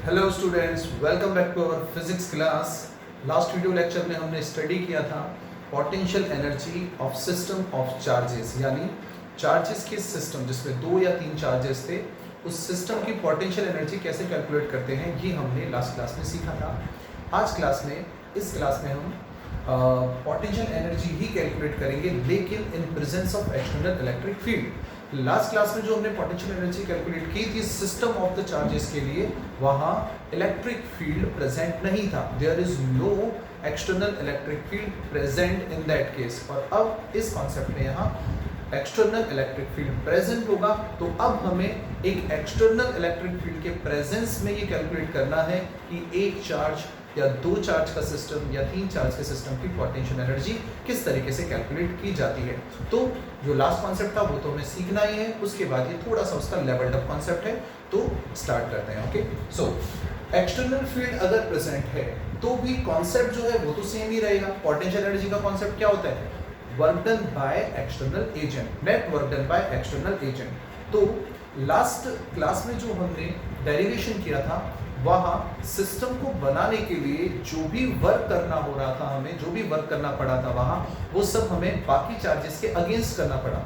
Hello students, welcome back to our physics class. Last video lecture में हमने study किया था potential energy of system of charges, यानी charges के system जिसमें 2 या 3 चार्जेस थे, उस सिस्टम की पोटेंशियल एनर्जी कैसे कैलकुलेट करते हैं, ये हमने लास्ट क्लास में सीखा था। आज इस क्लास में हम पोटेंशियल एनर्जी ही कैलकुलेट करेंगे, लेकिन इन presence of external electric field. Last class में जो हमने पोटेंशियल एनर्जी कैलकुलेट की थी सिस्टम ऑफ द चार्जेस के लिए, वहां इलेक्ट्रिक फील्ड प्रेजेंट नहीं था। There is no external electric field present in that case. और अब इस कॉन्सेप्ट में यहाँ एक्सटर्नल इलेक्ट्रिक फील्ड प्रेजेंट होगा, तो अब हमें एक एक्सटर्नल इलेक्ट्रिक फील्ड के प्रेजेंस में ये कैलकुलेट करना है कि एक चार्ज या 2 चार्ज का सिस्टम या 3 चार्ज के सिस्टम की पोटेंशियल एनर्जी किस तरीके से कैलकुलेट की जाती है। तो जो लास्ट कॉन्सेप्ट था वो तो हमें सीखना ही है, उसके बाद ये थोड़ा सा उसका लेवल्ड अप कॉन्सेप्ट है, तो स्टार्ट करते हैं। ओके, सो एक्सटर्नल फील्ड अगर प्रेजेंट है तो भी कॉन्सेप्ट जो है वो तो सेम ही रहेगा। पोटेंशियल एनर्जी का कॉन्सेप्ट क्या होता है? Work done by external agent, net work done by external agent. तो लास्ट क्लास में जो हमने डेरिवेशन किया था, वहाँ सिस्टम को बनाने के लिए जो भी वर्क करना हो रहा था, हमें जो भी वर्क करना पड़ा था वहाँ, वो सब हमें बाकी चार्जेस के अगेंस्ट करना पड़ा।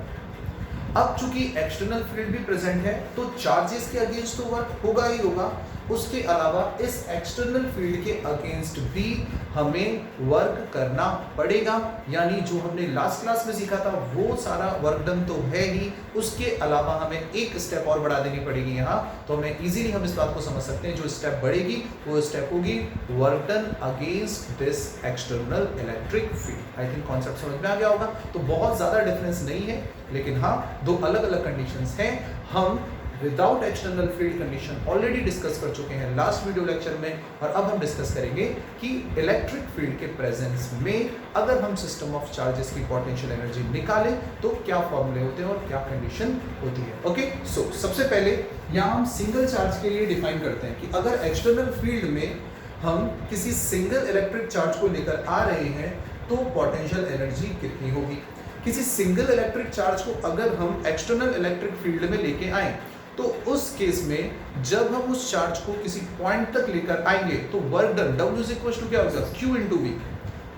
अब चूंकि एक्सटर्नल फील्ड भी प्रेजेंट है तो चार्जेस के अगेंस्ट तो वर्क होगा ही होगा, उसके अलावा इस एक्सटर्नल फील्ड के अगेंस्ट भी हमें वर्क करना पड़ेगा। यानी जो हमने लास्ट क्लास में सीखा था वो सारा वर्क डन तो है ही, उसके अलावा हमें एक स्टेप और बढ़ा देनी पड़ेगी यहाँ। तो हमें इजीली हम इस बात को समझ सकते हैं, जो स्टेप बढ़ेगी वो स्टेप होगी work done against this external electric field. I think concept समझ में आ गया होगा। तो बहुत ज्यादा डिफरेंस नहीं है, लेकिन हाँ, 2 अलग अलग कंडीशंस हैं। हम without external field condition already discuss कर चुके हैं लास्ट वीडियो लेक्चर में, और अब हम डिस्कस करेंगे कि इलेक्ट्रिक फील्ड के प्रेजेंस में अगर हम सिस्टम ऑफ चार्जेस की पोटेंशियल एनर्जी निकालें तो क्या फॉर्मूले होते हैं और क्या कंडीशन होती है। ओके, सो सबसे पहले यहाँ हम सिंगल चार्ज के लिए डिफाइन करते हैं कि अगर एक्सटर्नल फील्ड में हम किसी सिंगल इलेक्ट्रिक चार्ज को लेकर आ रहे हैं तो पोटेंशियल एनर्जी कितनी होगी। किसी सिंगल इलेक्ट्रिक चार्ज को अगर हम एक्सटर्नल इलेक्ट्रिक फील्ड में लेके आए तो उस केस में जब हम उस चार्ज को किसी पॉइंट तक लेकर आएंगे तो work done W is equal to क्या होगा? Q into V।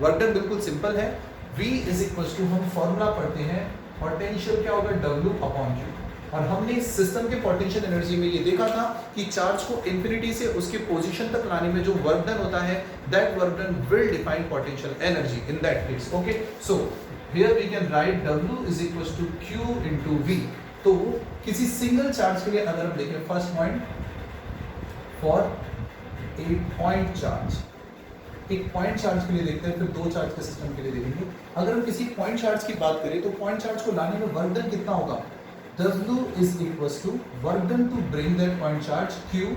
Work done बिल्कुल सिंपल है, V इज इक्वल टू, हम फॉर्मूला पढ़ते हैं, पोटेंशियल क्या होगा? W upon Q। और हमने सिस्टम के पोटेंशियल एनर्जी में ये देखा था कि चार्ज को इंफिनिटी से उसके पोजीशन तक लाने में जो वर्क डन होता है, that work done will define potential energy in that case. Okay, so here we can write W is equal to Q into V। तो किसी सिंगल चार्ज के लिए अगर हम देखें, first point for a point charge, एक point charge के लिए देखते हैं, फिर 2 चार्ज के सिस्टम के लिए देखेंगे। अगर हम किसी पॉइंट चार्ज की बात करें तो पॉइंट चार्ज को लाने में वर्क डन कितना होगा? W is equal to work done to bring that point charge Q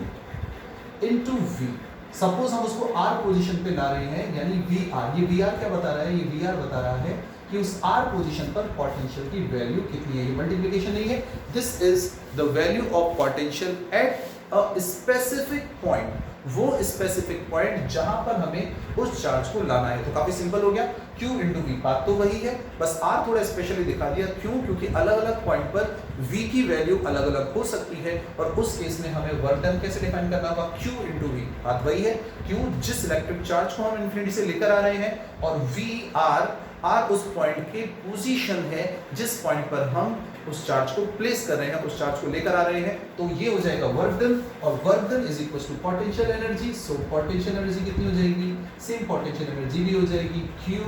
into V। Suppose हम उसको R पोजीशन पे ला रहे हैं, यानी VR। ये VR क्या बता रहा है? ये VR बता रहा है कि उस R पोजीशन पर पोटेंशियल की वैल्यू कितनी है। ये मल्टीप्लिकेशन नहीं है, this is the value of potential at a specific point, वो स्पेसिफिक पॉइंट जहां पर हमें उस चार्ज को लाना है। तो काफी सिंपल हो गया, Q इंटू V। बात तो वही है, बस R थोड़ा स्पेशली दिखा दिया। क्यों? क्योंकि अलग अलग पॉइंट पर V की वैल्यू अलग अलग हो सकती है, और उस केस में हमें वर्क डन कैसे डिफाइन करना होगा? Q into V। बात वही है, Q जिस इलेक्ट्रिक चार्ज को हम इन्फिनिटी से लेकर आ रहे हैं, और V R उस पॉइंट की पोजीशन है जिस पॉइंट पर हम उस चार्ज को प्लेस कर रहे हैं, उस चार्ज को लेकर आ रहे हैं। तो ये हो जाएगा वर्क डन, और work done is equal to potential energy. So potential energy कितनी हो जाएगी? सेम पोटेंशियल एनर्जी भी हो जाएगी Q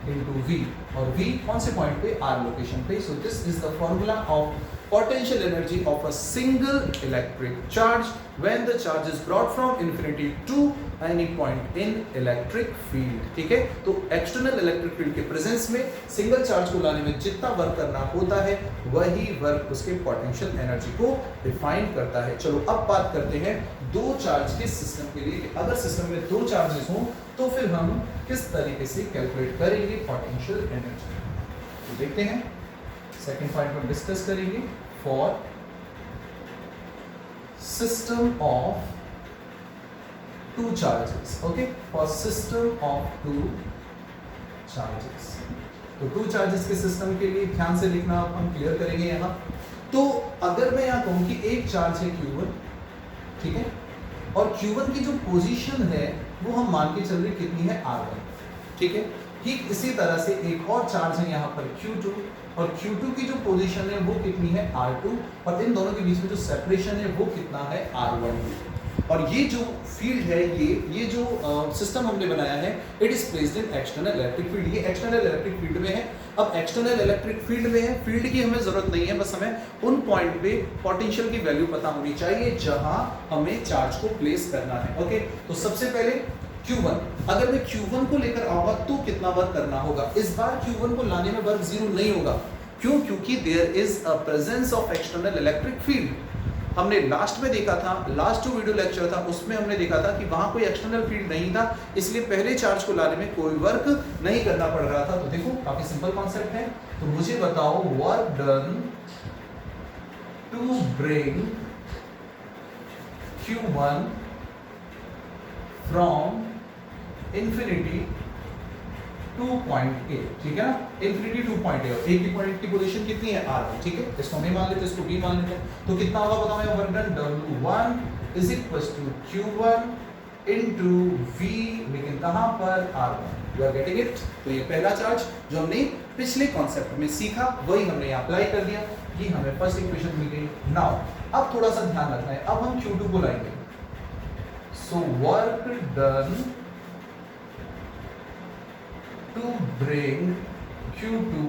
इंटू V, और V कौन से पॉइंट पे? R लोकेशन पे। So this is the formula of potential energy of a single electric charge when the charge is brought from infinity to any point in electric field। ठीक है, तो external electric field के presence में single charge को लाने में जितना work करना होता है, वही वर्क उसके पोटेंशियल एनर्जी को डिफाइन करता है। चलो अब बात करते हैं 2 चार्ज के सिस्टम के लिए, कि अगर सिस्टम में 2 चार्जेस हों तो फिर हम किस तरीके से कैलकुलेट करेंगे पोटेंशियल एनर्जी। तो देखते हैं, सेकेंड पॉइंट पर डिस्कस करेंगे for system of 2 charges. Okay, for system of 2 charges. तो 2 चार्जेस के सिस्टम के लिए ध्यान से लिखना, आप हम क्लियर करेंगे यहाँ। तो अगर मैं यहाँ कहूँ कि एक चार्ज है Q1, ठीक है, और Q1 की जो पोजीशन है वो हम मान के चल रहे कितनी है R1, ठीक है। ठीक इसी तरह से एक और चार्ज है यहाँ पर Q2, और Q2 की जो पोजीशन है वो कितनी है R2, और इन दोनों के बीच में जो सेपरेशन है वो कितना है R1। और ये जो फील्ड है, ये जो सिस्टम हमने बनाया है, it is placed in external electric field. ये एक्सटर्नल इलेक्ट्रिक फील्ड में है। अब एक्सटर्नल इलेक्ट्रिक फील्ड में है, फील्ड की हमें जरूरत नहीं है, बस हमें उन पॉइंट पे पोटेंशियल की वैल्यू पता होनी चाहिए जहां हमें चार्ज को प्लेस करना है। ओके, तो सबसे पहले Q1, अगर मैं Q1 को लेकर आऊंगा तो कितना वर्क करना होगा। इस बार Q1 को लाने में वर्क जीरो नहीं होगा। क्यों? क्योंकि there is a presence of external electric field. हमने लास्ट में देखा था, लास्ट जो वीडियो लेक्चर था उसमें हमने देखा था कि वहां कोई एक्सटर्नल फील्ड नहीं था, इसलिए पहले चार्ज को लाने में कोई वर्क नहीं करना पड़ रहा था। तो देखो काफी सिंपल कॉन्सेप्ट है। तो मुझे बताओ work done to bring Q1 from infinity to point A, ठीक है ना, इंफिनिटी टू पॉइंट ए, और ए की पॉइंट की पोजीशन कितनी है R1, ठीक है। इसको हम मान लेते हैं, इसको B मान लेते हैं। तो कितना होगा बताओ मैं, work done W1 is equal to Q1 into V, लेकिन कहां पर R1। You are getting it. तो ये पहला चार्ज जो हमने पिछले कॉन्सेप्ट में सीखा वही हमने यहाँ अप्लाई कर दिया, ये हमें फर्स्ट इक्वेशन मिल गई। नाउ अब थोड़ा सा ध्यान रखना है, अब हम Q2 को लाएंगे। So work done to bring Q2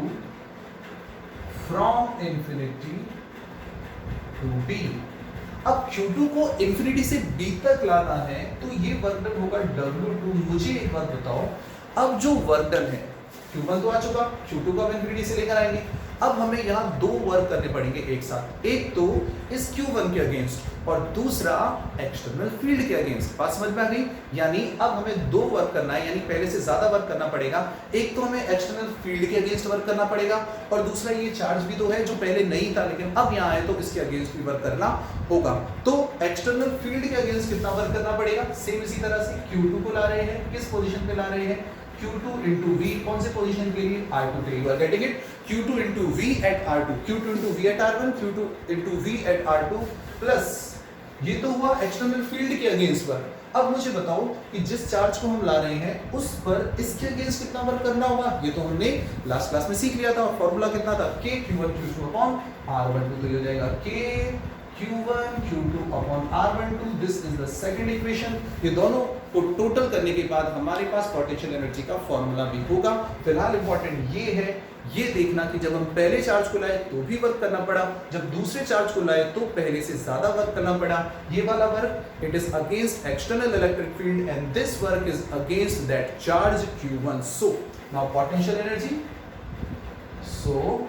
from infinity to B। अब Q2 को infinity से B तक लाना है तो ये वर्क डन होगा W2। मुझे एक बात बताओ, अब जो वर्क डन है, Q1 तो आ चुका, Q2 को अब infinity से लेकर आएंगे। अब हमें यहाँ दो वर्क करने पड़ेंगे एक साथ, एक तो इस Q1 के अगेंस्ट और दूसरा एक्सटर्नल फील्ड के अगेंस्ट। बात समझ में आ गई? यानी अब हमें दो वर्क करना है, यानी पहले से ज्यादा वर्क करना पड़ेगा। एक तो हमें एक्सटर्नल फील्ड के अगेंस्ट वर्क करना पड़ेगा, और दूसरा ये चार्ज भी तो है जो पहले नहीं था लेकिन अब यहाँ आए तो इसके अगेंस्ट भी वर्क करना होगा। तो एक्सटर्नल फील्ड के अगेंस्ट कितना वर्क करना पड़ेगा? सेम इसी तरह से Q2 को ला रहे हैं, किस पोजिशन पे ला रहे हैं? Q2 into V, कौन से पोजीशन के लिए? R2 के लिए। You are getting it? Q2 into V at R2, Q2 into V at R1, Q2 into V at R2 plus ये तो हुआ एक्सटर्नल फील्ड के अगेंस्ट पर। अब मुझे बताओ कि जिस चार्ज को हम ला रहे हैं उस पर इसके अगेंस्ट कितना वर्क करना होगा? ये तो हमने लास्ट क्लास में सीख लिया था, और फॉर्मूला कितना था? K Q1 Q2 upon R12। तो ये हो जाएगा K Q1 Q2 upon R12, this is the second equation. ये दोनों को टोटल करने के बाद हमारे पास पोटेंशियल एनर्जी का फॉर्मूला भी होगा। फिलहाल इंपॉर्टेंट ये है, ये देखना कि जब हम पहले चार्ज को लाए तो भी वर्क करना पड़ा, जब दूसरे चार्ज को लाए तो पहले से ज्यादा वर्क करना पड़ा। ये वाला work it is against external electric field and this work is against that charge Q1। So now potential energy, so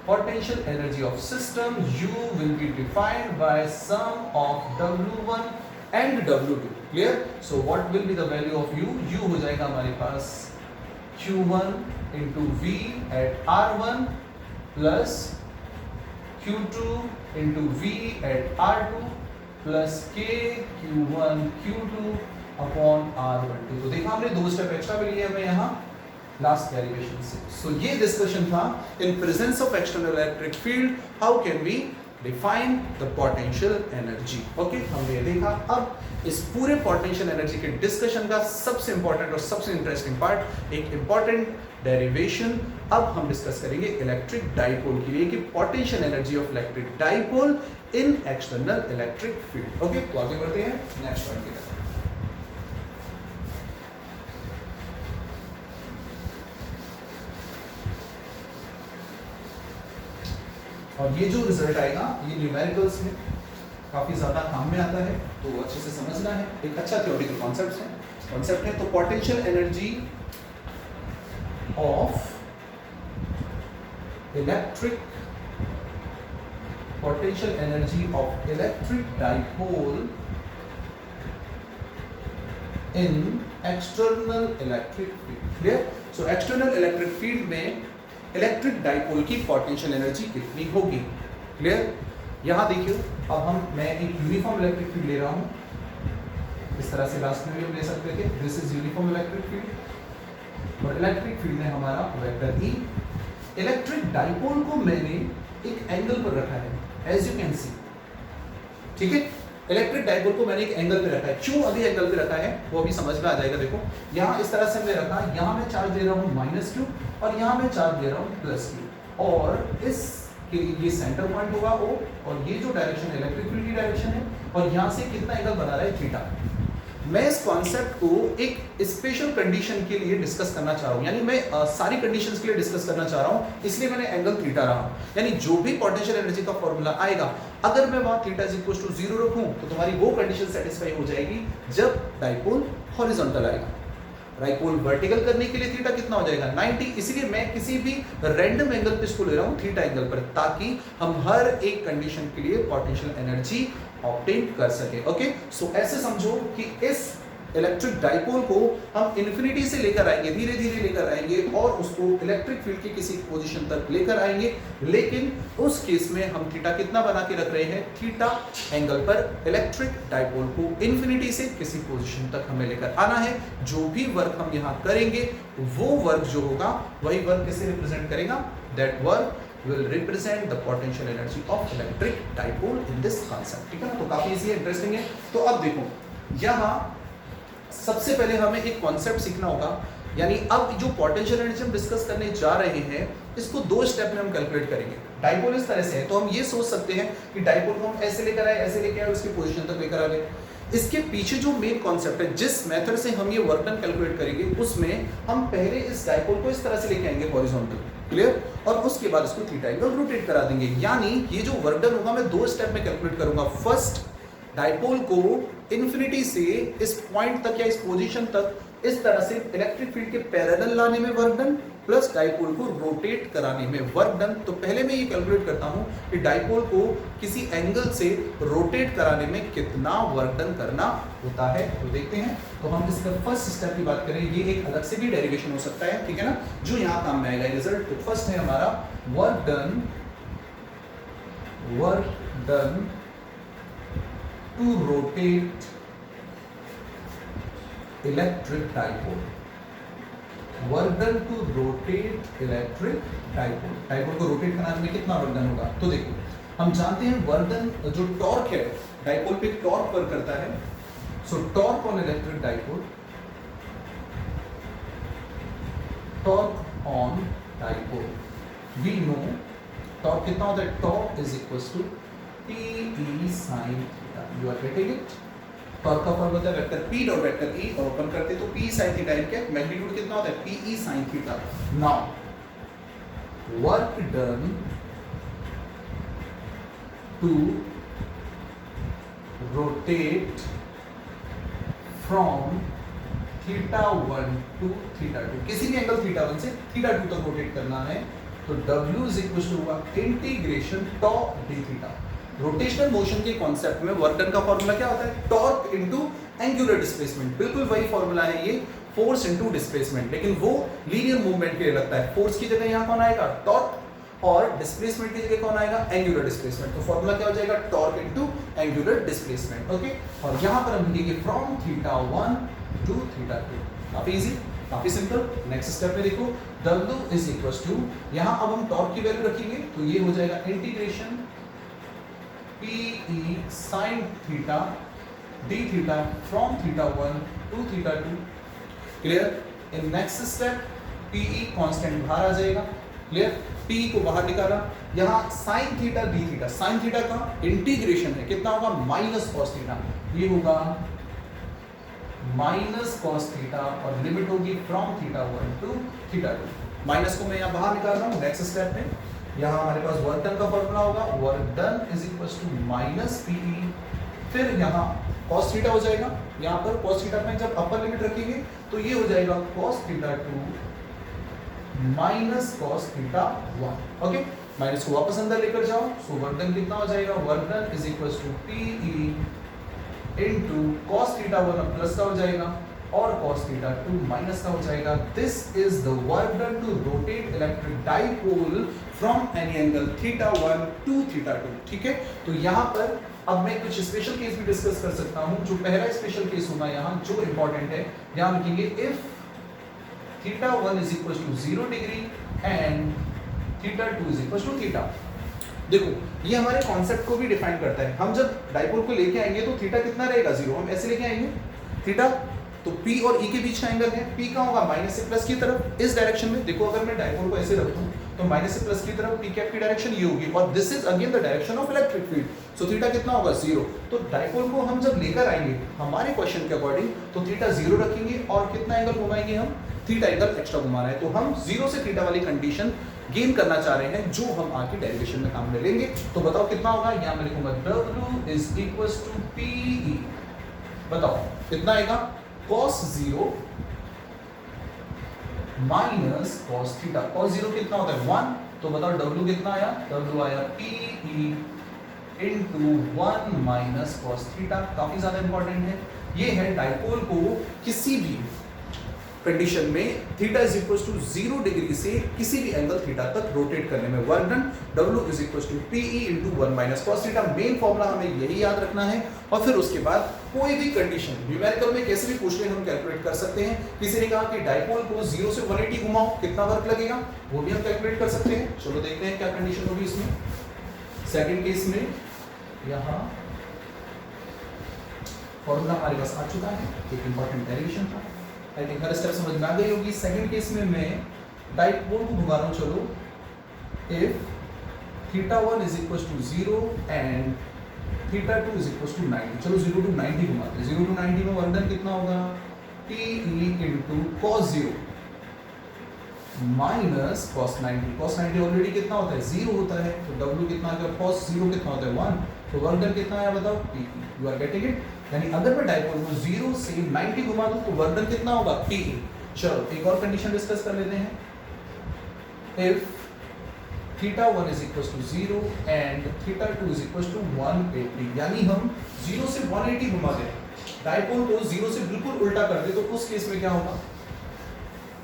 potential energy of system U will be defined by sum of W1 and W2। clear? So what will be the value of U? U हो जाएगा हमारे पास Q1 into V at R1 plus Q2 into V at R2 plus K Q1 Q2 upon R12। तो देखा हमने दो step extra भी लिए हमें यहाँ लास्ट डेरिवेशन से। सो ये डिस्कशन था, in presence of external electric field how can we define the potential energy. Okay, हमने ये देखा। अब इस पूरे पोटेंशियल एनर्जी के डिस्कशन का सबसे इंपॉर्टेंट और सबसे इंटरेस्टिंग पार्ट, एक इंपॉर्टेंट डेरिवेशन अब हम डिस्कस करेंगे इलेक्ट्रिक डाइपोल के लिए, कि potential energy of electric dipole in external electric field. Okay, तो आगे बढ़ते हैं नेक्स्ट पॉइंट की तरफ। और ये जो रिजल्ट आएगा ये न्यूमेरिकल्स में काफी ज्यादा काम में आता है, तो अच्छे से समझना है। एक अच्छा थ्योरेटिकल कॉन्सेप्ट है। तो potential energy of electric dipole in external electric field. Clear? So external electric field में इलेक्ट्रिक डाइपोल की पोटेंशियल एनर्जी कितनी होगी? क्लियर? यहां देखियो, अब मैं एक यूनिफॉर्म इलेक्ट्रिक फील्ड ले रहा हूं, इस तरह से लास्ट में भी हम ले सकते थे। This is uniform electric field और इलेक्ट्रिक फील्ड में हमारा वेक्टर E। इलेक्ट्रिक डाइपोल को मैंने एक एंगल पर रखा है, एज यू कैन सी, ठीक है। इलेक्ट्रिक डाइपोल को मैंने एक एंगल पे रखा है। क्यों अभी एंगल पे रखा है वो अभी समझ में आ जाएगा। देखो यहाँ इस तरह से मैं रखा, यहाँ मैं चार्ज दे रहा हूँ -q और यहाँ मैं चार्ज दे रहा हूँ +q, और इस के ये सेंटर पॉइंट होगा O, और ये जो डायरेक्शन है इलेक्ट्रिक फील्ड की डायरेक्शन है, और यहाँ से कितना एंगल बना रहा है थीटा। मैं इस कॉन्सेप्ट को एक स्पेशल कंडीशन के लिए डिस्कस करना चाह रहा हूँ, यानी मैं सारी कंडीशंस के लिए डिस्कस करना चाह रहा हूँ, इसलिए मैंने एंगल थीटा रहा। यानी जो भी पोटेंशियल एनर्जी का फॉर्मूला आएगा, अगर मैं वहां थीटा इज इक्वल टू 0 रखूं तो तुम्हारी वो कंडीशन सेटिस्फाई हो जाएगी जब डाइपोल हॉरिजॉन्टल आएगा। डाइपोल वर्टिकल करने के लिए थीटा कितना हो जाएगा 90, इसलिए मैं किसी भी रैंडम एंगल पे इसको ले रहा हूँ थीटा एंगल पर, ताकि हम हर एक कंडीशन के लिए पोटेंशियल एनर्जी ऑब्टेन कर सके। ओके, सो ऐसे समझो कि इस इलेक्ट्रिक डाइपोल को हम इन्फिनिटी से लेकर आएंगे, धीरे धीरे लेकर आएंगे और उसको इलेक्ट्रिक फील्ड की किसी पोजीशन तक लेकर आएंगे, लेकिन उस केस में हम थीटा कितना बना के रख रहे हैं, थीटा एंगल पर इलेक्ट्रिक डाइपोल को इन्फिनिटी से किसी पोजीशन तक हमें लेकर आना है। जो भी वर्क हम यहाँ करेंगे वो वर्क जो होगा वही वर्क किसे रिप्रेजेंट करेगा, that work will represent the potential energy of electric dipole in this concept। ठीक है ना, तो काफी इजी है, इंटरेस्टिंग है। तो अब देखो यहाँ सबसे पहले हमें एक कॉन्सेप्ट सीखना होगा, यानी अब जो पोटेंशियल एनर्जी हम डिस्कस करने जा रहे हैं इसको दो स्टेप में हम कैलकुलेट करेंगे। डाइपोल इस तरह से है तो हम ये सोच सकते हैं कि डाइपोल को हम ऐसे लेकर आए, ऐसे लेकर आए, उसकी पोजीशन तक लेकर आ गए। इसके पीछे जो मेन कॉन्सेप्ट है, जिस मेथड से हम ये वर्क डन कैलकुलेट करेंगे, उसमें हम पहले इस डाइपोल को इस तरह से लेके आएंगे हॉरिजॉन्टल, क्लियर, और उसके बाद इसको थीटा एंगल रोटेट करा देंगे। यानी ये जो वर्क डन होगा मैं दो स्टेप में कैलकुलेट करूंगा। फर्स्ट, डाइपोल को इन्फिनिटी से इस पॉइंट तक या इस पोजीशन तक इस तरह से इलेक्ट्रिक फील्ड के पैरेलल लाने में वर्क डन, प्लस डाइपोल को रोटेट कराने में वर्क डन। तो पहले मैं ये कैलकुलेट करता हूं कि डाइपोल को किसी एंगल से रोटेट कराने में कितना वर्क डन करना होता है। तो देखते हैं। तो हम इसका फर्स्ट स्टेप की बात करें, ये एक अलग से भी डेरिवेशन हो सकता है, ठीक है ना, जो यहाँ काम में आएगा रिजल्ट। तो फर्स्ट है हमारा work done to rotate electric dipole, work done to rotate electric dipole. Dipole को रोटेट कराने में कितना वर्क डन होगा। तो देखो हम जानते हैं वर्क डन, जो टॉर्क है डाइपोल पे टॉर्क वर्क करता है। So torque on electric dipole, torque on dipole, we know torque कितना होता है, torque is equal to PE sin theta. You are getting it. Torque का फॉर्मूला होता है vector P dot vector E, और open करते तो PE sin थीटा इनका मैग्नीट्यूड कितना होता है, PE sin theta. Now work done to rotate from θ1 to θ2, किसी भी एंगल θ1 से θ2 तक रोटेट करना है, तो W इज इक्वल टू होगा इंटीग्रेशन टॉ डी थीटा। रोटेशनल मोशन के कॉन्सेप्ट में वर्क डन का फॉर्मूला क्या होता है, टॉर्क इनटू एंगुलर डिस्प्लेसमेंट। बिल्कुल वही फॉर्मूला है ये, फोर्स इनटू डिस्प्लेसमेंट, लेकिन वो लीनियर मूवमेंट के लिए लगता है। फोर्स की जगह यहाँ कौन आएगा, टॉर्क, और डिस्प्लेसमेंट की जगह कौन आएगा, एंगुलर डिस्प्लेसमेंट। तो फॉर्मूला क्या हो जाएगा, torque into angular displacement. Okay, और यहाँ पर हम लिखेंगे फ्रॉम θ1 टू θ2। काफी इजी, काफी सिंपल। नेक्स्ट स्टेप में देखो, W इज इक्वल टू, यहाँ अब हम टॉर्क की वैल्यू रखेंगे तो ये हो जाएगा integration PE sin theta d theta from θ1 to θ2। Clear. In next step PE constant बाहर आ जाएगा, क्लियर, PE को बाहर निकाला। यहाँ sin theta d theta, sin theta का इंटीग्रेशन है, कितना होगा, माइनस cos थीटा, ये होगा माइनस cos थीटा, और लिमिट होगी फ्रॉम θ1 टू θ2। माइनस को मैं यहाँ बाहर निकाल रहा हूँ। नेक्स्ट स्टेप में यहाँ हमारे पास वर्क डन का फॉर्मूला होगा, work done is equal to minus PE, फिर यहाँ cos थीटा हो जाएगा। यहाँ पर cos थीटा में जब अपर लिमिट रखेंगे तो ये हो जाएगा cos θ2 minus cos θ1। Okay, minus को वापस अंदर लेकर जाओ। सो वर्क डन कितना हो जाएगा, work done is equal to PE into cos θ1 plus का हो जाएगा, और cos θ2 माइनस का हो जाएगा। This is the work done to rotate electric dipole from any angle θ1 to θ2। ठीक है, तो यहाँ पर अब मैं कुछ स्पेशल केस भी डिस्कस कर सकता हूँ। जो पहला स्पेशल केस होगा यहाँ जो इंपॉर्टेंट है, यहाँ लिखेंगे if θ1 is equal to 0 degree and θ2 is equal to theta. देखो ये हमारे कॉन्सेप्ट को भी डिफाइन करता है। हम जब डाइपोल को लेके आएंगे तो थीटा कितना रहेगा, 0। हम ऐसे लेके आएंगे थीटा, तो P और E के बीच का एंगल है, P का होगा माइनस से प्लस की तरफ इस डायरेक्शन में। देखो अगर मैं डाइपोल को ऐसे रखूं तो माइनस से प्लस की तरफ P कैप की डायरेक्शन ये होगी, और this is again the direction of electric field. So theta कितना होगा, 0। तो डाइपोल को हम जब लेकर आएंगे हमारे क्वेश्चन के अकॉर्डिंग तो थीटा 0 रखेंगे और कितना एंगल घुमाएंगे हम, थीटा एंगल एक्स्ट्रा घुमा रहे हैं। तो हम 0 से थीटा वाली कंडीशन गेन करना चाह रहे हैं, जो हम आगे डेरिवेशन में काम में लेंगे। तो बताओ कितना होगा, यहाँ मैं लिखूंगा W is equal to PE। बताओ कितना आएगा, cos 0 minus cos theta. cos 0 कितना होता है, 1। तो बताओ W कितना आया, W आया PE into 1 minus cos theta. काफी ज्यादा इंपॉर्टेंट है। ये है डाइपोल को किसी भी कंडीशन में theta is equal to 0 degree से किसी भी एंगल थीटा तक रोटेट करने में work done W is equal to PE into 1 minus cos theta. Main formula हमें यही याद रखना है, और फिर उसके बाद कोई भी कंडीशन न्यूमेरिकल में कैसे भी पूछ ले हम कैलकुलेट कर सकते हैं। किसी ने कहा कि डाइपोल को 0 से 180 घुमाओ कितना वर्क लगेगा, वो भी हम कैलकुलेट कर सकते हैं। चलो देखते हैं क्या कंडीशन होगी इसमें। सेकंड केस में यहाँ फॉर्मूला हमारे पास आ चुका है, एक इंपॉर्टेंट डेरिवेशन था। आई थिंक हर स्टेप समझ में आ गई होगी। सेकंड केस में मैं डाइपोल को घुमा रहा हूँ। चलो if theta 1 is equal to 0 and theta 2 is equal to 90। चलो 0 to 90 घुमाते हैं। 0 to 90 में वर्क डन कितना होगा, PE into cos 0 minus cos 90। cos 90 already कितना होता है, 0 होता है। तो W कितना आ गया, cos 0 कितना होता है, 1। तो वर्क डन कितना आया बताओ, PE। You are getting it. यानी अगर मैं डाइपोल को 0 से 90 घुमा दूं तो वर्क डन कितना होगा, PE। चलो एक और कंडीशन डिस्कस कर लेते हैं। If theta 1 is equal to 0 and theta 2 is equal to 180, यानी हम 0 से 180 घुमा दें, डाइपोल को 0 से बिल्कुल उल्टा कर दे, तो उस केस में क्या होगा।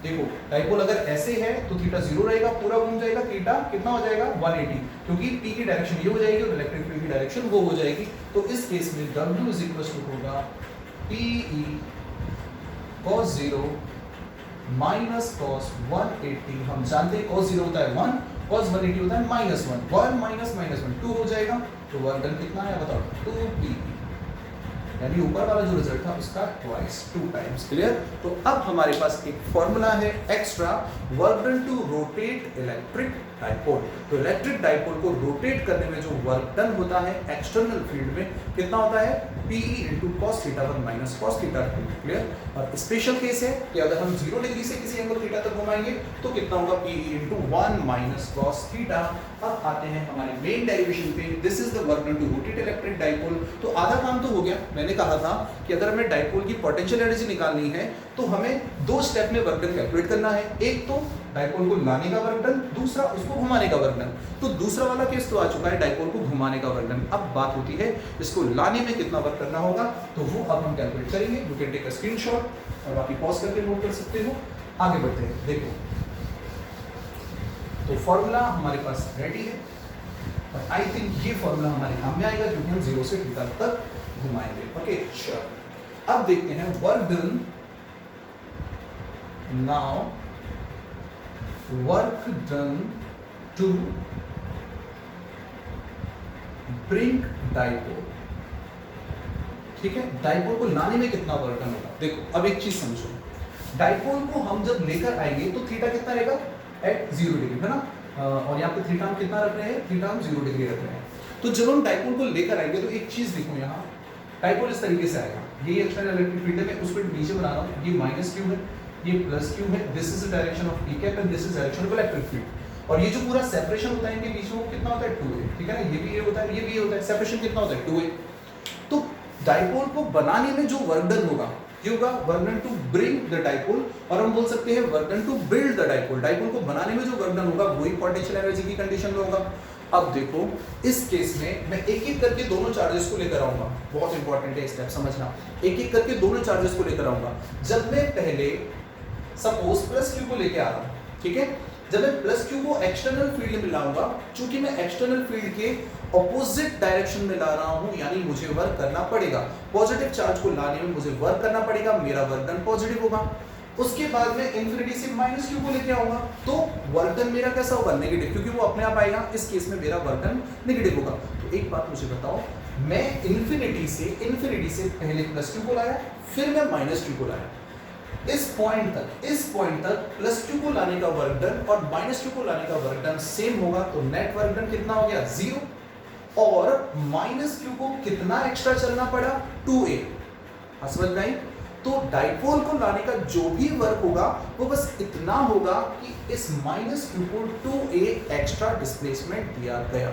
देखो डाइपोल अगर ऐसे है तो थीटा 0 रहेगा, पूरा घूम जाएगा, थीटा कितना हो जाएगा, 180, क्योंकि P की डायरेक्शन ये हो जाएगी और इलेक्ट्रिक फील्ड की डायरेक्शन वो हो जाएगी। तो इस केस में W इज इक्वल टू होगा PE cos 0 माइनस cos 180। हम जानते हैं cos 0 होता है 1, cos 180 होता है -1। 1 माइनस -1 2 हो जाएगा। तो वर्क डन कितना है बताओ, 2PE। यानी ऊपर वाला जो रिजल्ट था उसका ट्वाइस, 2 टाइम्स। क्लियर। तो अब हमारे पास एक फॉर्मूला है extra, work done to rotate electric dipole. तो इलेक्ट्रिक डाइपोल को रोटेट करने में जो वर्क डन होता है एक्सटर्नल फील्ड में कितना होता है, PE into cos theta 1 minus cos theta 2। Clear. और स्पेशल केस है कि अगर हम 0 डिग्री से किसी एंगल थीटा तक घुमाएंगे तो कितना होगा, PE into 1 minus cos theta. अब आते हैं हमारे मेन डेरिवेशन पे। This is the work done to rotate electric dipole. तो आधा काम तो हो गया। मैंने कहा था कि अगर हमें डाइपोल की पोटेंशियल एनर्जी निकालनी है तो हमें 2 स्टेप में वर्क डन कैलकुलेट करना है। एक तो डाइपोल को लाने का वर्क डन, दूसरा उसको घुमाने का वर्क डन। तो दूसरा वाला केस तो आ चुका है, डाइपोल को घुमाने का वर्क डन। अब बात होती है इसको लाने में कितना वर्क करना होगा, तो वो अब हम कैलकुलेट करेंगे। You can take a screenshot और बाकी पॉज करके नोट कर सकते हो। आगे बढ़ते हैं। देखो तो फॉर्मूला हमारे पास रेडी है और आई थिंक ये फॉर्मूला हमारे काम में आएगा क्योंकि हम 0 से थीटा तक घुमाएंगे। Okay sure. अब देखते हैं work done. Now work done to bring dipole. ठीक है, डाइपोल को लाने में कितना वर्क डन होगा। देखो अब एक चीज समझो, डाइपोल को हम जब लेकर आएंगे तो थीटा कितना रहेगा, एट 0 डिग्री, है ना। और यहाँ पे थीटा हम कितना रख रहे हैं, थीटा हम 0 डिग्री रख रहे हैं। तो जब हम डाइपोल को लेकर आएंगे तो एक चीज देखो, यहाँ डाइपोल इस तरीके से आएगा। ये एक्सटर्नल इलेक्ट्रिक फील्ड है, मैं उस पर नीचे बना रहा हूँ। ये माइनस क्यू है, ये प्लस क्यू है। This is the direction of P cap and this is direction of electric field. और ये जो पूरा सेपरेशन होता है इनके बीच में वो कितना होता है, 2a। ठीक है ना, ये भी ये होता है, ये भी ये होता है। सेपरेशन कितना होता है, 2a। तो डाइपोल को बनाने में जो वर्क डन होगा ये होगा work done to bring the dipole, और हम बोल सकते हैं work done to build the dipole. Dipole को बनाने में जो वर्क डन होगा वही पोटेंशियल एनर्जी की कंडीशन में होगा। अब देखो इस केस में मैं एक एक करके दोनों चार्जेस को लेकर आऊंगा। बहुत इंपॉर्टेंट है स्टेप समझना। एक एक करके दोनों चार्जेस को लेकर आऊंगा। जब मैं पहले सपोज प्लस क्यू को लेके आ रहा हूं, ठीक है, जब मैं प्लस क्यू को एक्सटर्नल फील्ड में लाऊंगा, चूंकि मैं एक्सटर्नल फील्ड के ऑपोजिट डायरेक्शन में ला रहा हूं, यानी मुझे वर्क करना पड़ेगा। पॉजिटिव चार्ज को लाने में मुझे वर्क करना पड़ेगा, मेरा वर्क डन पॉजिटिव होगा। उसके बाद में इंफिनिटी से माइनस क्यू को लेके आऊंगा, तो वर्क डन मेरा कैसा होगा, नेगेटिव, क्योंकि वो अपने आप आएगा। इस केस में मेरा वर्क डन नेगेटिव होगा। तो एक बात मुझे बताओ, मैं इंफिनिटी से पहले प्लस क्यू को लाया, फिर मैं माइनस क्यू को लाया, इस पॉइंट तक प्लस क्यू को लाने का वर्क डन और माइनस क्यू को लाने का वर्क डन सेम होगा, तो नेट वर्क डन कितना हो गया, 0। और माइनस क्यू को कितना एक्स्ट्रा चलना पड़ा, 2a। समझ में आई? तो डाइपोल को लाने का जो भी वर्क होगा वो बस इतना होगा कि इस माइनस क्यू को 2a एक्स्ट्रा डिस्प्लेसमेंट दिया गया।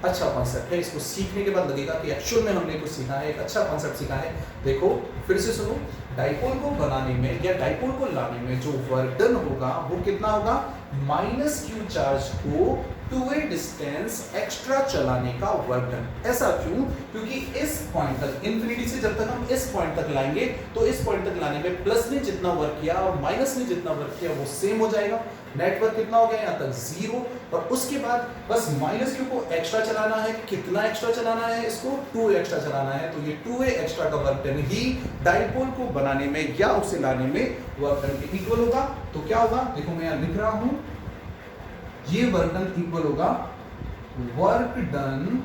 अच्छा कॉन्सेप्ट है, इसको सीखने के बाद लगेगा कि एक्चुअल में हमने कुछ सीखा है, एक अच्छा कॉन्सेप्ट सीखा है। देखो फिर से सुनो, डाइपोल को बनाने में या डाइपोल को लाने में जो वर्क डन होगा वो कितना होगा, माइनस क्यू चार्ज को 2a डिस्टेंस एक्स्ट्रा चलाने का वर्क डन। ऐसा क्यों? क्योंकि इस पॉइंट तक, इंफिनिटी से जब तक हम इस पॉइंट तक लाएंगे तो इस पॉइंट तक लाने में प्लस ने जितना वर्क किया और माइनस ने जितना वर्क किया वो सेम हो जाएगा। नेटवर्क कितना हो गया यहाँ तक, 0। और उसके बाद बस माइनस क्यू को एक्स्ट्रा चलाना है। कितना एक्स्ट्रा चलाना है, इसको 2 एक्स्ट्रा चलाना है। तो ये 2a एक्स्ट्रा का वर्क डन ही डाइपोल को बनाने में या उसे लाने में वर्क डन के इक्वल होगा। तो क्या होगा, देखो मैं यहाँ लिख रहा हूं, ये वर्क डन इक्वल होगा work done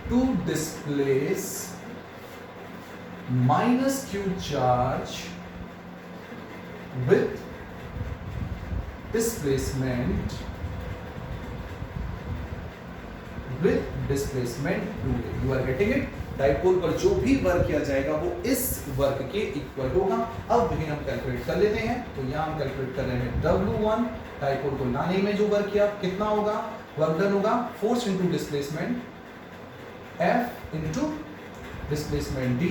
to displace minus Q charge with displacement 2a। You are getting it? Dipole पर जो भी वर्क किया जाएगा वो इस वर्क के इक्वल होगा। अब भी हम कैलकुलेट कर लेते हैं। तो यहां हम कैलकुलेट कर रहे हैं W1, डाइपोल को लाने में जो वर्क किया कितना होगा, वर्क डन होगा force into displacement F into displacement D।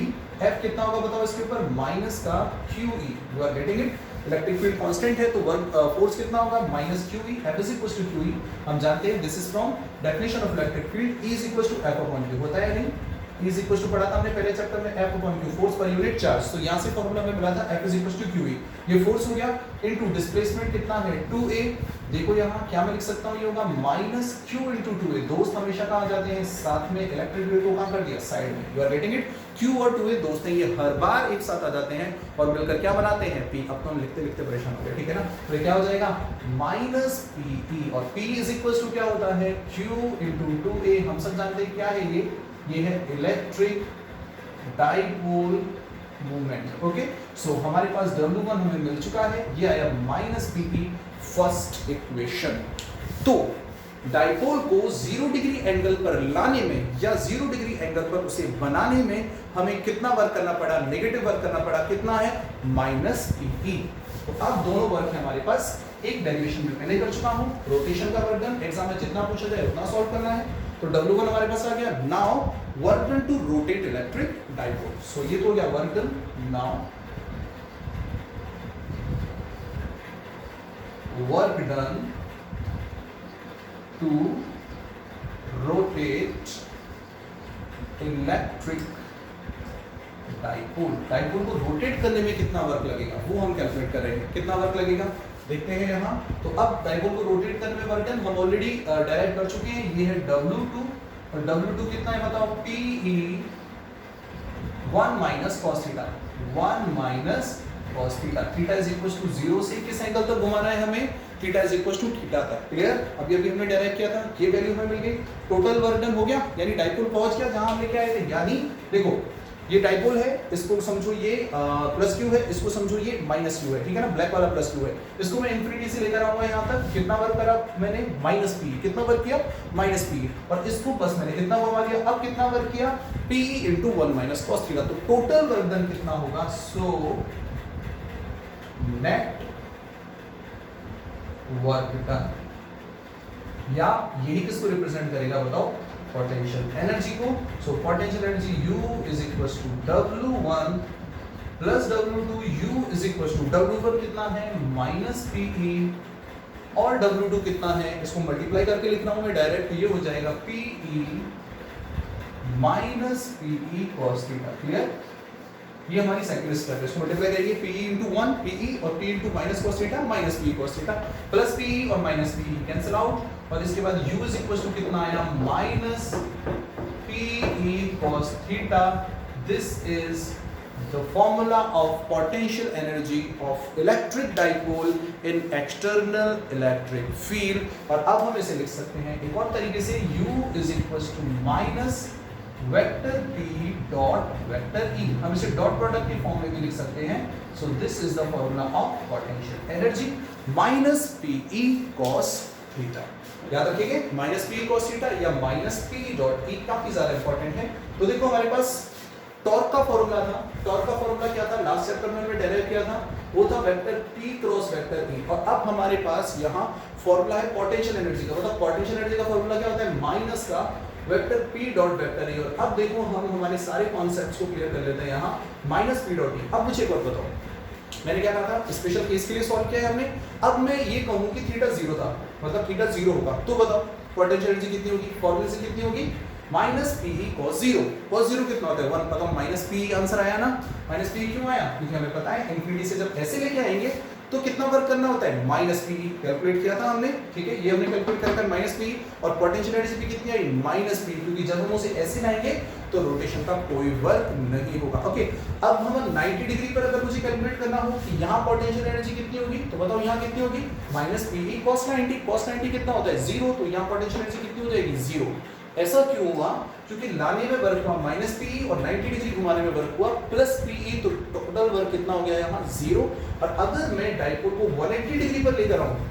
F कितना होगा बताओ इसके ऊपर, माइनस का QE। You are getting it? Electric field constant है तो वर्क फोर्स कितना होगा, minus QE। F is equal to QE हम जानते हैं, this is from definition of electric field. E is equal to F upon Q होता है नहीं, E इज इक्वल टू पढ़ा था हमने पहले चैप्टर में, F अपॉन Q फोर्स पर यूनिट चार्ज। तो यहां से फॉर्मूला में मिला था F is equal to QE। ये फोर्स हो गया इनटू डिस्प्लेसमेंट कितना है, 2a। देखो यहाँ क्या मैं लिख सकता हूँ, ये होगा माइनस Q इनटू 2a। दोस्त हमेशा कहाँ जाते हैं, साथ में। इलेक्ट्रिक फील्ड को कहाँ कर दिया, साइड में। You are getting it? Q और 2a दोस्त हैं, ये हर बार एक साथ आ जाते हैं और मिलकर क्या बनाते हैं, P। अब तो हम लिखते लिखते परेशान हो गए, ठीक है ना? तो ये क्या हो जाएगा, माइनस PE। और P इज इक्वल टू क्या होता है, Q इनटू 2a। हम सब जानते हैं क्या है ये है इलेक्ट्रिक डाइपोल मूवमेंट। ओके, सो हमारे पास W1 हमें मिल चुका है, ये आया माइनस PE, फर्स्ट इक्वेशन। तो डाइपोल को 0 डिग्री एंगल पर लाने में या 0 डिग्री एंगल पर उसे बनाने में हमें कितना वर्क करना पड़ा, नेगेटिव वर्क करना पड़ा। कितना है, माइनस PE। तो अब दोनों वर्क है हमारे पास। एक डेरिवेशन में पहले कर चुका हूं, रोटेशन का वर्क डन। एग्जाम में जितना पूछा जाए उतना सॉल्व करना है। तो W1 हमारे पास आ गया। Now work done to rotate electric dipole. So ये तो हो गया work done. Now work done to rotate electric dipole. Dipole को रोटेट करने में कितना वर्क लगेगा वो हम कैलकुलेट कर रहे हैं। कितना वर्क लगेगा देखते हैं यहाँ। तो अब डाइपोल को रोटेट करने में वर्क डन हम ऑलरेडी डायरेक्ट कर चुके हैं। ये है W2 और W2 कितना है बताओ, PE 1 minus cos theta. 1 minus cos theta. Theta is equal to 0 से किस एंगल तक घुमाना है हमें, theta is equal to theta तक। क्लियर? अभी हमने डायरेक्ट किया था, ये वैल्यू हमें मिल गई। टोटल वर्क डन हो गया, यानी डाइपोल पहुंच गया जहां हम लेके आए थे। यानी देखो ये डाइपोल है, इसको समझो ये प्लस क्यू है, इसको समझो ये माइनस क्यू है, ठीक है ना? ब्लैक वाला प्लस क्यू है। इसको मैं इंफिनिटी से लेकर आऊंगा यहाँ तक। कितना वर्क करा मैंने, माइनस पी। कितना वर्क किया, माइनस पी। और इसको बस मैंने कितना घुमा दिया। अब कितना वर्क किया, P into 1 minus cos theta. तो टोटल वर्क डन कितना होगा, सो नेट वर्क डन, या यही किसको रिप्रेजेंट करेगा बताओ, पोटेंशियल एनर्जी को। So potential energy U is equal to W1 plus W2। U is equal to W1 कितना है, माइनस PE, और W2 कितना है, इसको मल्टीप्लाई करके लिख रहा हूं मैं डायरेक्ट। ये हो जाएगा PE minus PE cos theta. Clear? ये हमारी सेकंड स्टेप है। इसको मल्टीप्लाई करेंगे PE into 1 PE और P into minus cos theta minus PE cos theta plus PE और माइनस PE कैंसिल आउट। और इसके बाद U इज इक्वल टू कितना आया, minus PE cos theta. This is the formula of potential energy of electric dipole in external electric field. और अब हम इसे लिख सकते हैं एक और तरीके से, U is equals to minus vector P dot vector E. हम इसे डॉट प्रोडक्ट के फॉर्म में भी लिख सकते हैं. So this is the formula of potential energy, minus PE cos theta. याद रखिएगा, माइनस PE cos थीटा या माइनस PE डॉट E काफी ज्यादा इंपॉर्टेंट है. तो देखो हमारे पास टॉर्क का फॉर्मूला था. टॉर्क का फॉर्मूला क्या था, लास्ट चैप्टर में हमने डेराइव किया था, वो था vector P cross vector E. और अब हमारे पास यहाँ फॉर्मूला है पोटेंशियल एनर्जी का. मतलब पोटेंशियल एनर्जी का फॉर्मूला क्या होता है, माइनस का vector P dot vector E. और अब देखो हम हमारे सारे कॉन्सेप्ट्स को क्लियर कर लेते हैं. यहाँ माइनस P डॉट E. अब मुझे एक और बताओ, मैंने क्या कहा था, स्पेशल केस के लिए सॉल्व किया है हमने. अब मैं ये कहूँ कि थीटा 0 था, मतलब थीटा 0 होगा, तो बताओ पोटेंशियल एनर्जी कितनी होगी, फॉर्मूले से कितनी होगी, माइनस PE cos 0. cos 0 कितना होता है 1. बताओ माइनस PE आंसर आया ना. माइनस PE क्यों आया, क्योंकि हमें पता है इंफिनिटी से जब ऐसे लेके आएंगे तो कितना वर्क करना होता है, माइनस PE. कैलकुलेट किया था हमने, ठीक है, ये हमने कैलकुलेट कर माइनस PE. और पोटेंशियल एनर्जी भी कितनी आई, माइनस PE, क्योंकि जब हम उसे ऐसे लाएंगे तो रोटेशन का कोई वर्क नहीं होगा. ओके, अब हम 90 डिग्री पर अगर मुझे कैलकुलेट करना हो कि यहाँ पोटेंशियल एनर्जी कितनी होगी, तो बताओ यहाँ कितनी होगी, माइनस PE cos 90. cos 90 कितना होता है 0, तो यहाँ पोटेंशियल एनर्जी कितनी हो जाएगी 0. ऐसा क्यों हुआ, क्योंकि लाने में वर्क हुआ माइनस PE और 90 डिग्री घुमाने में वर्क हुआ प्लस PE, तो टोटल वर्क कितना हो गया यहाँ 0. और अगर मैं डाइपोल को 180 डिग्री पर लेकर आऊं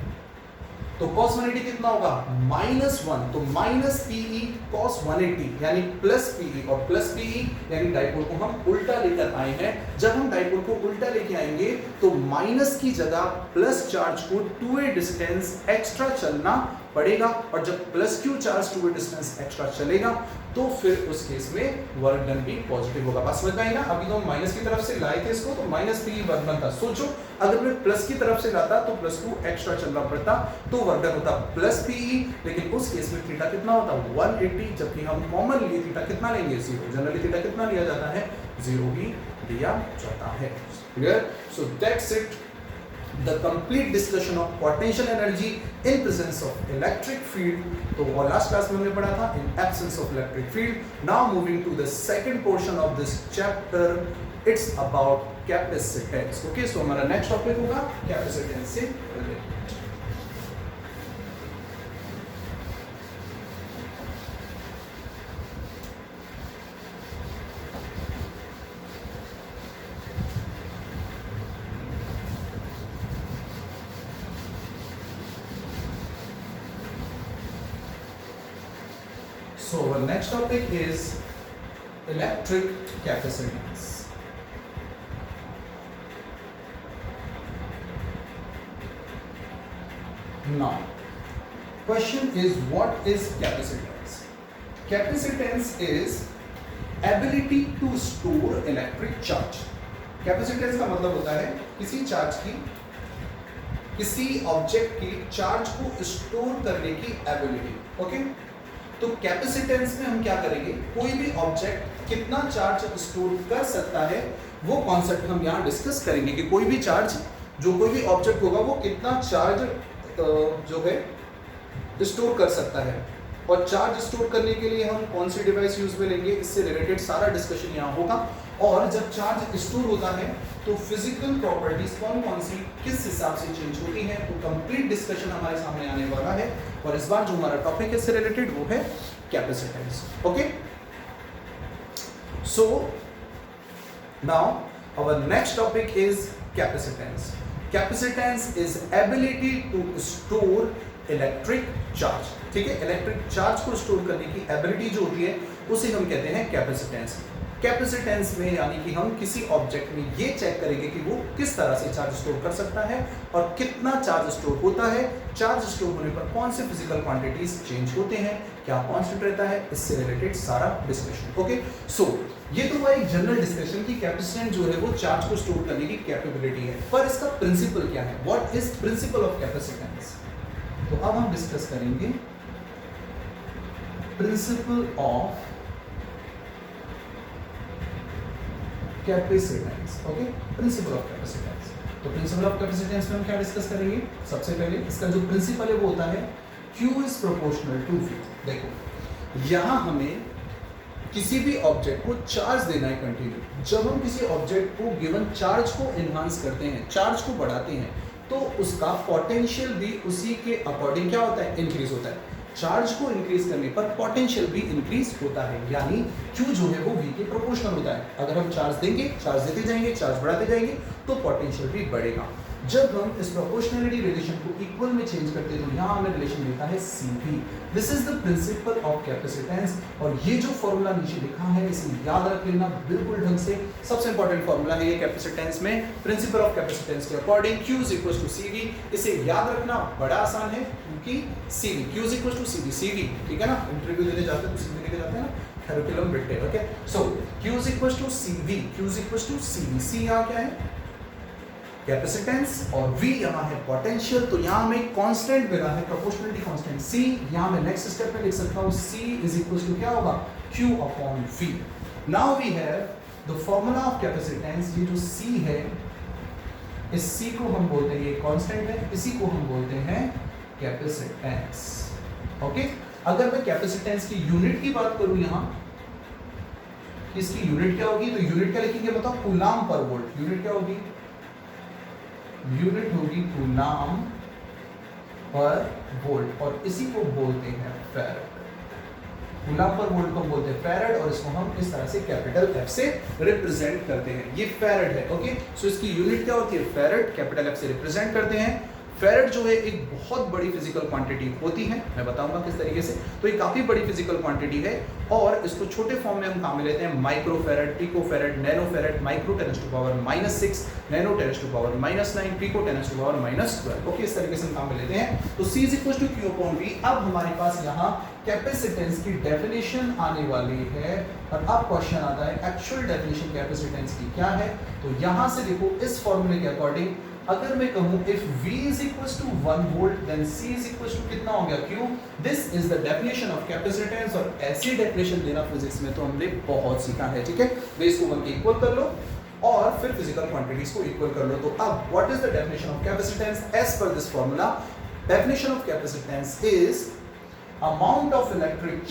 तो cos 180 कितना होगा, -1. तो माइनस PE cos 180 यानी प्लस PE, और प्लस PE यानी डाइपोल को हम उल्टा लेकर आए हैं. जब हम डाइपोल को उल्टा लेके आएंगे तो माइनस की जगह प्लस चार्ज को 2a डिस्टेंस एक्स्ट्रा चलना पड़ेगा. और जब plus Q charge 2a distance extra चलेगा तो फिर उस केस में वर्क डन भी पॉजिटिव होगा. बात समझ में आई ना. अभी तो माइनस की तरफ से लाए थे इसको, तो माइनस PE वर्क डन था. सोचो अगर मैं प्लस की तरफ से लाता तो प्लस 2 एक्स्ट्रा चलना पड़ता, तो वर्क डन होता प्लस PE. लेकिन उस केस में थीटा कितना होता 180, जबकि हम कॉमन लिए थीटा कितना लेंगे 0. जनरली थीटा कितना लिया जाता है 0 ही लिया जाता है. Clear. So that's it, the complete discussion of potential energy in presence of electric field. तो वो लास्ट क्लास में हमने पढ़ा था in absence of electric field. Now moving to the second portion of this chapter, it's about capacitance. Okay, so हमारा next topic होगा capacitance से related. So our next topic is electric capacitance. Now, question is, what is capacitance? Capacitance is ability to store electric charge. Capacitance का मतलब होता है किसी charge की, किसी ऑब्जेक्ट की चार्ज को स्टोर करने की एबिलिटी. ओके, तो कैपेसिटेंस में हम क्या करेंगे, कोई भी ऑब्जेक्ट कितना चार्ज स्टोर कर सकता है वो कॉन्सेप्ट हम यहाँ डिस्कस करेंगे. कि कोई भी चार्ज, जो कोई भी ऑब्जेक्ट होगा वो कितना चार्ज जो है स्टोर कर सकता है. और चार्ज स्टोर करने के लिए हम कौन सी डिवाइस यूज में लेंगे, इससे रिलेटेड सारा डिस्कशन यहाँ होगा. और जब चार्ज स्टोर होता है तो फिजिकल प्रॉपर्टीज कौन कौन सी किस हिसाब से चेंज होती हैं, तो कंप्लीट डिस्कशन हमारे सामने आने वाला है. और इस बार जो हमारा टॉपिक है इससे रिलेटेड वो है capacitance. Okay, so now our next topic is capacitance. Capacitance is ability to store electric charge. ठीक है, इलेक्ट्रिक चार्ज को स्टोर करने की एबिलिटी जो होती है उसे हम कहते हैं कैपेसिटेंस. कैपेसिटेंस में यानी कि हम किसी ऑब्जेक्ट में ये चेक करेंगे कि वो किस तरह से चार्ज स्टोर कर सकता है और कितना चार्ज स्टोर होता है. चार्ज स्टोर होने पर कौन से फिजिकल क्वांटिटीज चेंज होते हैं, क्या कांस्टेंट रहता है, इससे रिलेटेड सारा डिस्कशन. ओके, सो ये तो हुआ एक जनरल डिस्कशन कि कैपेसिटेंस जो है वो चार्ज को स्टोर करने की कैपेबिलिटी है. पर इसका प्रिंसिपल क्या है, what is principal of capacitance. तो अब हम डिस्कस करेंगे principal of capacitance. Okay, principal of capacitance. तो प्रिंसिपल ऑफ कैपेसिटेंस में हम क्या डिस्कस करेंगे, सबसे पहले इसका जो प्रिंसिपल है वो होता है Q is proportional to V. देखो यहाँ हमें किसी भी ऑब्जेक्ट को चार्ज देना है कंटिन्यू। जब हम किसी ऑब्जेक्ट को गिवन चार्ज को एनहांस करते हैं, चार्ज को बढ़ाते हैं, तो उसका पोटेंशियल भी उसी के अकॉर्डिंग क्या होता है, इंक्रीज होता है। चार्ज को इंक्रीज करने पर पोटेंशियल भी इंक्रीज होता है, यानी Q जो है वो V के प्रोपोर्शनल होता है। अगर हम चार्ज देंगे, चार्ज देते जाएंगे, चार्ज बढ़ाते जाएंगे, तो पोटेंशियल भी बढ़ेगा। जब हम इस प्रोपोर्शनलिटी रिलेशन को इक्वल में चेंज करते हैं तो यहाँ हमें रिलेशन मिलता है CV। This is the principle of capacitance. और ये जो फॉर्मूला नीचे लिखा है इसे याद रख लेना बिल्कुल ढंग से। सबसे इंपॉर्टेंट फॉर्मूला है ये कैपेसिटेंस में, प्रिंसिपल ऑफ कैपेसिटेंस के according Q is equal to CV। इसे याद रखना बड़ा आसान है क्योंकि CV, Q is equal to CV, ठीक है ना। इंटरव्यू देने जाते हैं तो CV लेके जाते हैं ना, करिकुलम बिटे, okay. So Q is equal to CV, Q is equal to CV। C यहाँ क्या है, कैपेसिटेंस, और V यहाँ है पोटेंशियल। तो यहाँ हमें कांस्टेंट मिला है, प्रोपोर्शनलिटी कांस्टेंट C। यहाँ मैं नेक्स्ट स्टेप में लिख सकता हूँ C इज इक्वल टू क्या होगा, Q upon V। Now we have the formula of capacitance. ये जो C है, इस C को हम बोलते हैं, ये कांस्टेंट है, इसी को हम बोलते हैं कैपेसिटेंस, ओके। अगर मैं कैपेसिटेंस की यूनिट की बात करूं यहाँ, इसकी यूनिट क्या होगी, तो यूनिट क्या लिखेंगे बताओ, कूलाम पर वोल्ट। यूनिट क्या होगी, यूनिट होगी कूलाम पर वोल्ट, और इसी को बोलते हैं फैराड। कूलाम पर वोल्ट को बोलते हैं फैराड, और इसको हम इस तरह से कैपिटल F से रिप्रेजेंट करते हैं। ये फैराड है, ओके। सो इसकी यूनिट क्या होती है, फैराड, कैपिटल F से रिप्रेजेंट करते हैं। फैराड जो है एक बहुत बड़ी फिजिकल क्वांटिटी होती है, मैं बताऊंगा किस तरीके से। तो ये काफी बड़ी फिजिकल क्वांटिटी है, और इसको छोटे फॉर्म में हम काम में लेते हैं, micro farad, pico farad, nano farad, micro 10 to power -6, nano 10 to power -9, pico 10 to power -12, okay. इस तरीके से हम काम में लेते हैं। तो C is equal to Q upon V। अब हमारे पास यहाँ कैपेसिटेंस की डेफिनेशन आने वाली है, और अब क्वेश्चन आता है एक्चुअल डेफिनेशन कैपेसिटेंस की क्या है। तो यहाँ से देखो, इस फॉर्मूले के अकॉर्डिंग अगर मैं कहूं if V is equals to 1 volt then C is equals to कितना हो गया, Q। This is the definition of capacitance, और ऐसी डेफिनेशन देना फिजिक्स में तो हमने बहुत सीखा है, ठीक है। बेस को 1 के इक्वल कर लो और फिर फिजिकल क्वांटिटीज को इक्वल कर लो। तो अब what is the definition of capacitance as per this formula. Definition of capacitance is amount of electric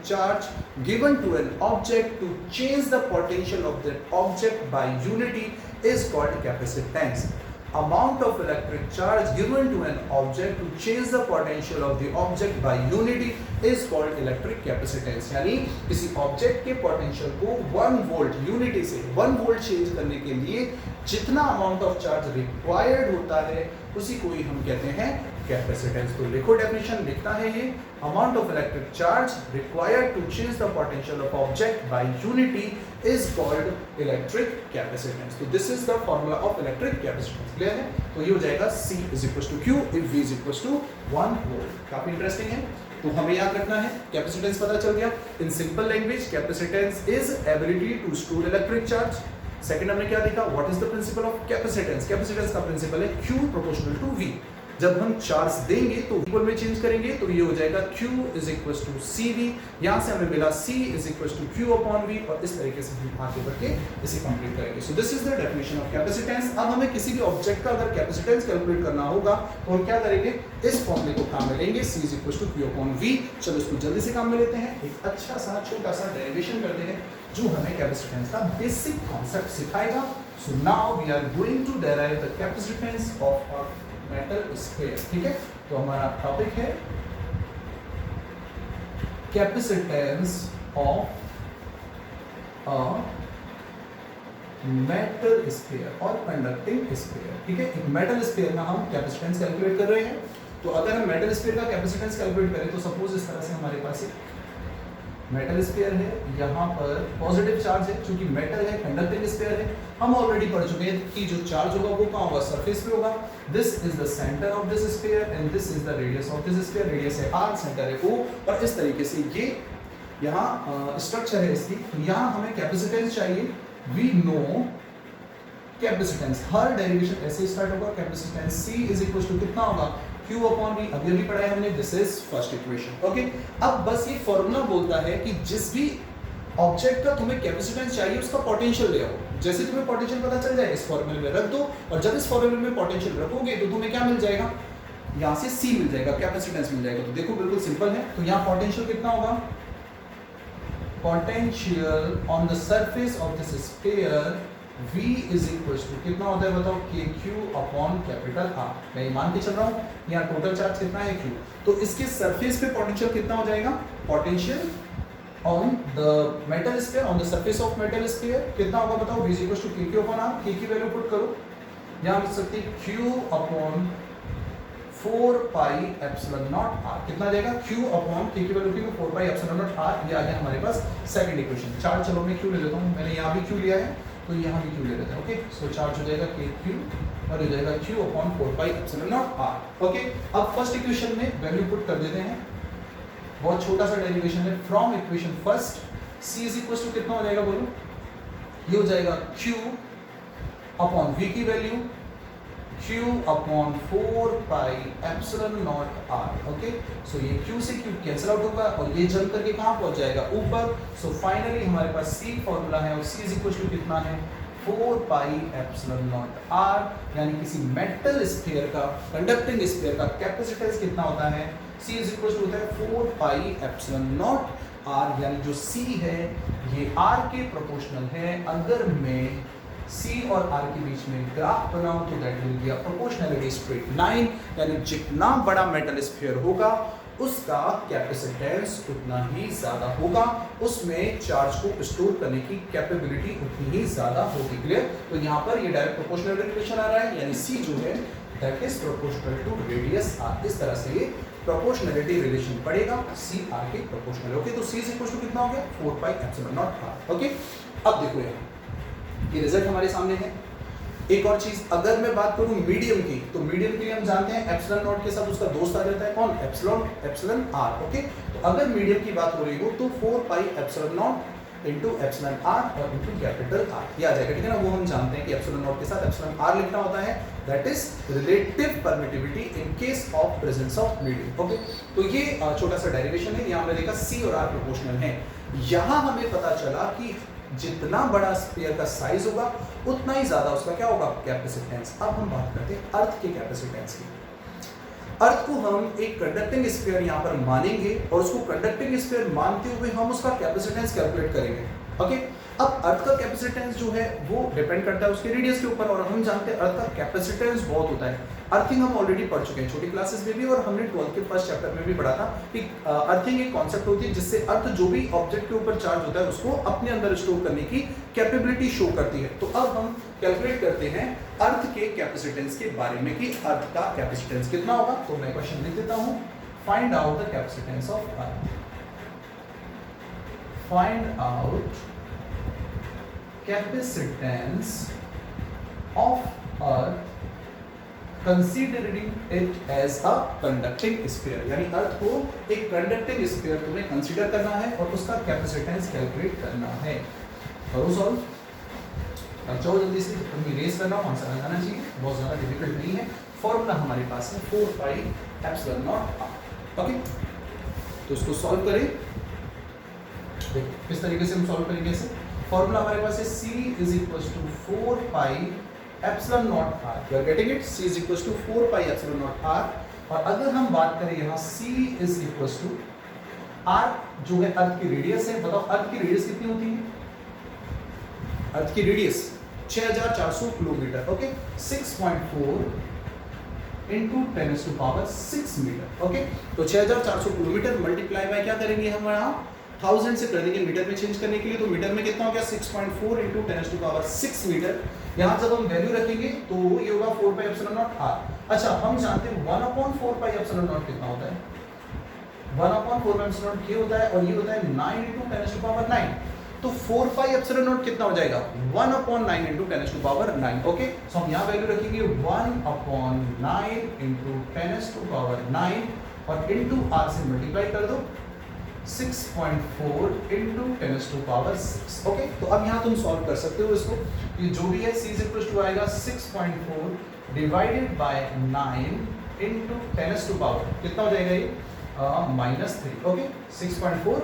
charge given to an object to change the potential of that object by unity is called capacitance. Amount of electric charge given to an object to change the potential of the object by unity is called electric capacitance। यानी किसी object के potential को 1 volt unity से 1 volt change करने के लिए जितना amount of charge required होता है उसी को ही हम कहते हैं कैपेसिटेंस। तो लिखो डेफिनेशन, लिखता है ये amount of electric charge required to change the potential of object by unity is called electric capacitance. तो this is the formula of electric capacitance. Clear है। तो ये हो जाएगा C is equal to Q if V is equal to 1 volt. काफी interesting है। तो हमें याद रखना है, कैपेसिटेंस पता चल गया। In simple language capacitance is ability to store electric charge. Second हमने क्या देखा, what is the principle of capacitance. कैपेसिटेंस का प्रिंसिपल है Q प्रोपोर्शनल टू V। जब हम चार्ज देंगे तो इक्वल में चेंज करेंगे, तो ये हो जाएगा Q is equal to CV। यहाँ से हमें मिला C is equal to Q upon V, और इस तरीके से हम आगे बढ़ के इसे कंप्लीट करेंगे। So this is the definition of capacitance. अब हमें किसी भी ऑब्जेक्ट का अगर कैपेसिटेंस कैलकुलेट करना होगा तो हम क्या करेंगे, इस फॉर्मूले को काम में लेंगे, C is equal to Q upon V। चलो इसको जल्दी से काम में लेते हैं, एक अच्छा सा छोटा सा डेरिवेशन करते हैं जो हमें कैपेसिटेंस का बेसिक कॉन्सेप्ट सिखाएगा। So now we are going to derive the capacitance of a metal sphere, ठीक है। तो हमारा टॉपिक है capacitance of a metal sphere और कंडक्टिंग स्फीयर, ठीक है। एक मेटल स्फीयर का हम कैपेसिटेंस कैलकुलेट कर रहे हैं। तो अगर हम मेटल स्फीयर का कैपेसिटेंस कैलकुलेट करें तो सपोज इस तरह से हमारे पास एक मेटल स्फीयर है, यहाँ पर पॉजिटिव चार्ज है, क्योंकि मेटल है, कंडक्टिंग स्फीयर है। हम ऑलरेडी पढ़ चुके हैं कि जो चार्ज होगा वो कहाँ होगा, सरफेस पे होगा। This is the centre of this sphere and this is the radius of this sphere. Radius है r, सेंटर है o, और इस तरीके से ये यहाँ स्ट्रक्चर है इसकी। तो यहाँ हमें कैपेसिटेंस चाहिए। वी नो कैपेसिटेंस, हर डेरिवेशन ऐसे स्टार्ट होगा। Capacitance C is equal to कितना होगा, Q अपॉन V। अभी अभी पढ़ा है हमने, this is first equation, okay. अब बस ये फॉर्मूला बोलता है कि जिस भी ऑब्जेक्ट का तुम्हें कैपेसिटेंस चाहिए उसका पोटेंशियल ले आओ। जैसे तुम्हें पोटेंशियल पता चल जाए इस फॉर्मूले में रख दो, और जब इस फॉर्मूले में पोटेंशियल रखोगे तो तुम्हें क्या मिल जाएगा, यहाँ से C मिल जाएगा, कैपेसिटेंस मिल जाएगा। तो देखो बिल्कुल सिंपल है। तो यहाँ पोटेंशियल कितना होगा, potential on the surface of this sphere V is equal to कितना होता है बताओ, KQ अपॉन कैपिटल R। मैं ये मान के चल रहा हूँ यहाँ टोटल चार्ज कितना है Q, तो इसके सरफेस पे पोटेंशियल कितना हो जाएगा, potential on the metal sphere, on the surface of metal sphere कितना होगा बताओ, V is equal to KQ upon R। K की वैल्यू पुट करो, यहाँ लिख सकते हैं Q upon 4 pi epsilon naught R। कितना आ जाएगा, Q अपॉन K की value 4 pi epsilon naught R। ये आ गया हमारे पास सेकंड इक्वेशन। चार्ज चलो मैं Q ले लेता हूँ, मैंने यहाँ भी Q लिया है तो यहाँ भी Q ले लेते हैं। ओके, सो चार्ज हो जाएगा KQ और हो जाएगा Q upon 4 pi epsilon naught R। Okay, अब फर्स्ट इक्वेशन में वैल्यू पुट कर देते हैं, बहुत छोटा सा डेरिवेशन है। From equation first C is equal to कितना हो जाएगा बोलो, ये हो जाएगा Q अपॉन V की value Q upon 4 pi epsilon naught R। Okay, so ये Q से Q कैंसिल आउट होगा और ये जंप करके कहाँ पहुंच जाएगा, ऊपर। सो फाइनली हमारे पास C फॉर्मूला है और C इज इक्वल टू कितना है, 4 पाई एप्सिलॉन नॉट R। यानी किसी मेटल स्फीयर का, कंडक्टिंग स्फीयर का कैपेसिटेंस कितना होता है, C इज इक्वल टू होता है 4 पाई एप्सिलॉन नॉट R। यानी जो C है ये R के प्रोपोर्शनल है। अगर मैं C और R के बीच में ग्राफ बनाऊं तो that will be a proportionality straight line, यानी जितना बड़ा मेटल स्फीयर होगा उसका कैपेसिटेंस उतना ही ज्यादा होगा, उसमें चार्ज को स्टोर करने की कैपेबिलिटी उतनी ही ज्यादा होगी। क्लियर? तो यहाँ पर ये डायरेक्ट प्रोपोर्शनल रिलेशन आ रहा है, यानी C जो है that is proportional to radius R। इस तरह से ये प्रोपोर्शनलिटी रिलेशन पड़ेगा C R के प्रोपोर्शनल। ओके, तो C इज इक्वल टू कितना हो गया, 4 pi epsilon naught R। Okay, अब देखो यहाँ ये रिजल्ट हमारे सामने है। एक और चीज, अगर मैं बात करूं मीडियम की, तो मीडियम के लिए हम जानते हैं एप्सिलॉन नॉट के साथ उसका दोस्त आ जाता है कौन, एप्सिलॉन R। ओके, तो अगर मीडियम की बात हो रही हो तो 4 pi epsilon not into epsilon R और इनटू कैपिटल R ये आ जाएगा। ठीक है ना, वो हम जानते हैं कि एप्सिलॉन नॉट के साथ एप्सिलॉन R लिखना होता है, that is relative permittivity in case of presence of medium. Okay, तो ये छोटा सा डेरिवेशन है। यहाँ हमने देखा C और R प्रोपोर्शनल है। यहाँ हमें पता चला कि जितना बड़ा स्फीयर का साइज होगा उतना ही ज्यादा उसका क्या होगा, कैपेसिटेंस। अब हम बात करते हैं अर्थ के कैपेसिटेंस की। अर्थ को हम एक कंडक्टिंग स्फीयर यहाँ पर मानेंगे और उसको कंडक्टिंग स्फीयर मानते हुए हम उसका कैपेसिटेंस कैलकुलेट करेंगे। ओके, अब अर्थ का कैपेसिटेंस जो है वो डिपेंड करता है उसके रेडियस के ऊपर, और हम जानते हैं अर्थ का कैपेसिटेंस बहुत होता है। अर्थिंग हम ऑलरेडी पढ़ चुके हैं छोटी क्लासेस में भी, और हमने 12th के फर्स्ट चैप्टर में भी पढ़ा था कि अर्थिंग एक कॉन्सेप्ट होती है जिससे अर्थ जो भी ऑब्जेक्ट के ऊपर चार्ज होता है उसको अपने अंदर स्टोर करने की कैपेबिलिटी शो करती है। तो अब हम कैलकुलेट करते हैं अर्थ के कैपेसिटेंस के बारे में कि अर्थ का कैपेसिटेंस कितना होगा। तो मैं क्वेश्चन लिख देता हूं, find out the capacitance of earth. Find out capacitance of earth considering it as a conducting sphere. यानी अर्थ को एक कंडक्टिंग स्फीयर तुम्हें कंसीडर करना है और उसका कैपेसिटेंस कैलकुलेट करना है। करो सॉल्व, अब जाओ जल्दी से, तुम इरेज करना हो, आंसर आ जाना चाहिए, बहुत ज्यादा डिफिकल्ट नहीं है। फॉर्मूला हमारे पास है 4 pi epsilon naught R। Okay, तो इसको सॉल्व करें। देखो किस तरीके से हम सॉल्व करेंगे इसे। फॉर्मूला हमारे पास है C is equal to 4 pi epsilon naught R। You are getting it, C is equal to 4 pi epsilon naught R। और अगर हम बात करें यहाँ C is equal to R जो है अर्थ की रेडियस है। बताओ अर्थ की रेडियस कितनी होती है, अर्थ की radius 6400 kilometre. Okay, 6.4 into 10⁻⁶ metre. Okay, तो 6400 किलोमीटर मल्टीप्लाई बाय क्या करेंगे हम यहाँ 1000 से कर देंगे मीटर में चेंज करने के लिए। तो मीटर में कितना हो गया 6.4 into 10⁻⁶ मीटर। यहाँ जब हम वैल्यू रखेंगे तो ये होगा 4 पाई एप्सिलॉन नॉट R। अच्छा, हम जानते हैं 1/4 पाई एप्सिलॉन नॉट कितना होता है, 1/4 पाई एप्सिलॉन नॉट ये होता है और ये होता है 9 into 10⁻⁹। तो 4 पाई एप्सिलॉन नॉट कितना हो जाएगा 1/9 into 10⁻⁹। ओके, सो हम यहाँ वैल्यू रखेंगे 1/9 into 10⁻⁹ और into R से मल्टीप्लाई कर दो 6.4 into 10⁻⁶। ओके, तो अब यहाँ तुम सॉल्व कर सकते हो इसको। ये जो भी है C इज इक्वल टू आएगा 6.4 डिवाइडेड बाय 9 into 10⁻⁻ कितना हो जाएगा ये -3। ओके, 6.4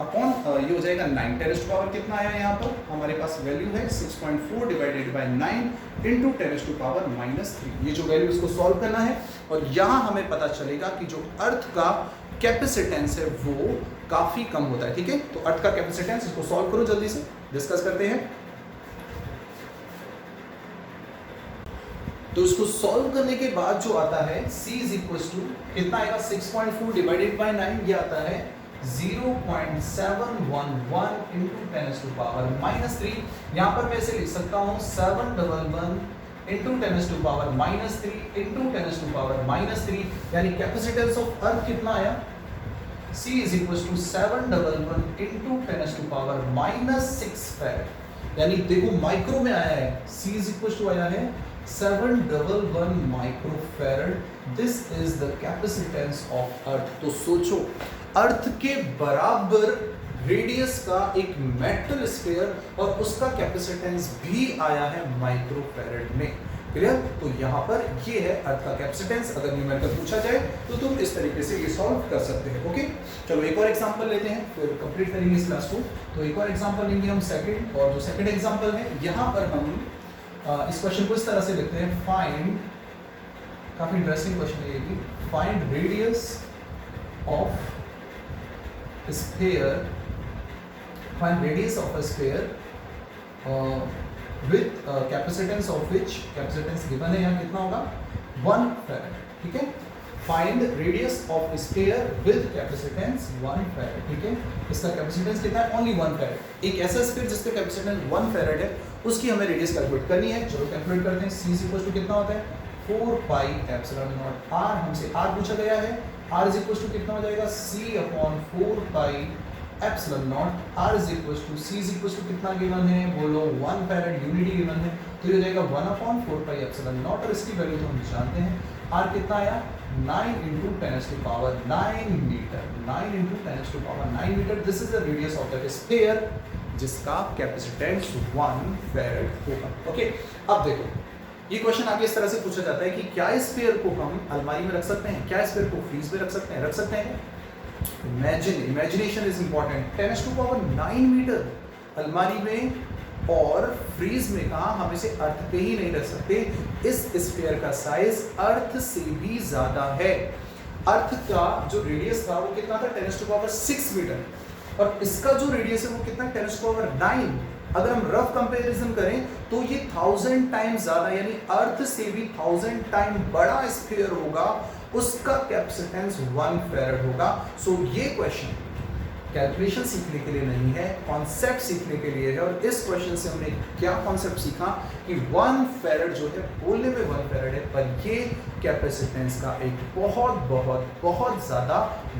अपॉन ये हो जाएगा 9। 10⁻⁻ कितना आया यहाँ पर हमारे पास वैल्यू है 6.4 डिवाइडेड बाय 9 into 10⁻⁻⁻3। ये जो वैल्यू इसको सॉल्व करना है और यहाँ हमें पता चलेगा कि जो अर्थ का कैपेसिटेंस है वो काफी कम होता है। ठीक है, तो अर्थ का कैपेसिटेंस, इसको सॉल्व करो जल्दी से, डिस्कस करते हैं। तो इसको सॉल्व करने के बाद जो आता है c इज इक्वल टू कितना आएगा, 6.4 डिवाइडेड बाय 9, ये आता है 0.711 इंटू 10 टू पावर -3। यहाँ पर मैं इसे लिख सकता हूँ 711 into 10 to power -3 into 10 to power -3, यानी कैपेसिटेंस ऑफ अर्थ कितना आया, c is equal to 711 into 10 to power -6 farad, यानी देखो माइक्रो में आया है, c इज इक्वल टू आया है 711 microfarad. This is the capacitance of अर्थ। तो सोचो अर्थ के बराबर रेडियस का एक मेटल स्फीयर और उसका कैपेसिटेंस भी आया है माइक्रोफैरड में। क्लियर? तो यहाँ पर ये है अर्थ का कैपेसिटेंस। अगर न्यूमेरिकल पूछा जाए तो तुम इस तरीके से ये सॉल्व कर सकते हैं। ओके, चलो एक और एग्जांपल लेते हैं, फिर कंप्लीट करेंगे इस क्लास को। तो एक और एग्जांपल लेंगे हम सेकंड, और जो सेकंड एग्जांपल है यहाँ पर हम इस क्वेश्चन को इस तरह से लिखते हैं, फाइंड, काफी इंटरेस्टिंग क्वेश्चन है ये भी, find radius of sphere, find radius of a sphere with capacitance of which, capacitance given है यहाँ कितना होगा 1 फैरेड। ठीक है, find radius of sphere with capacitance 1 farad. ठीक है, इसका कैपेसिटेंस कितना है, ओनली 1 फैरेड। एक ऐसा स्फीयर जिसका कैपेसिटेंस 1 फैरेड है, उसकी हमें रेडियस कैलकुलेट करनी है। चलो कैलकुलेट करते हैं। c इक्वल टू कितना होता है 4 पाई एप्सिलॉन नॉट r, हमसे r पूछा गया है, r इज इक्वल टू कितना हो जाएगा c upon 4 pi epsilon naught, r is equal to c is equal to कितना गिवन है, बोलो 1 फैरेड, यूनिटी गिवन है, तो ये हो जाएगा 1 अपॉन 4 पाई एप्सिलॉन नॉट, और इसकी वैल्यू तो हम जानते हैं, r कितना आया 9 into 10 to power 9 metre, 9 into 10 to power 9 metre. This is the radius of that sphere जिसका कैपेसिटेंस 1 फैरेड होगा। ओके, अब देखो ये क्वेश्चन आगे इस तरह से पूछा जाता है कि क्या स्फीयर को हम अलमारी में रख सकते हैं, क्या स्फीयर को फ्रीज में रख सकते हैं, रख सकते हैं। Imagination is important. 10 to power 9 metre अलमारी में और फ्रीज में कहा, हम इसे अर्थ पे ही नहीं रख सकते। इस स्फीयर का साइज अर्थ से भी ज्यादा है। अर्थ का जो रेडियस था वो कितना था 10 टू पावर 6 मीटर, और इसका जो रेडियस है वो कितना 10 टू पावर 9। अगर हम रफ कंपैरिजन करें तो ये 1000 टाइम ज्यादा, यानी अर्थ से भी 1000 टाइम बड़ा स्फीयर होगा, उसका कैपेसिटेंस 1 फैरेड होगा। सो ये क्वेश्चन कैलकुलेशन सीखने के लिए नहीं है, कॉन्सेप्ट सीखने के लिए है। और इस क्वेश्चन से हमने क्या कॉन्सेप्ट सीखा कि 1 फैरेड जो है बोलने में 1 फैरेड है, पर ये कैपेसिटेंस का एक बहुत बहुत बहुत ज्यादा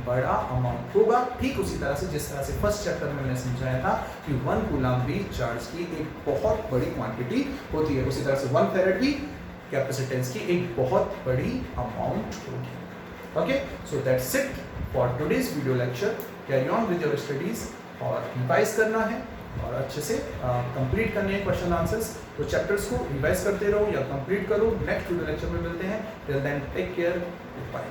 बड़ा अमाउंट होगा। ठीक उसी तरह से जिस तरह से फर्स्ट चैप्टर में मैंने समझाया था कि 1 कूलम भी चार्ज की एक बहुत बड़ी क्वांटिटी होती है, उसी तरह से 1 फैरेड भी कैपेसिटेंस की एक बहुत बड़ी अमाउंट होगी। Okay, so that's it for today's video lecture. Carry on with your studies, और रिवाइज करना है और अच्छे से कंप्लीट करने हैं क्वेश्चन आंसर्स। तो चैप्टर्स को रिवाइज करते रहो या कंप्लीट करो। नेक्स्ट वीडियो लेक्चर में मिलते हैं। Till then take care, bye.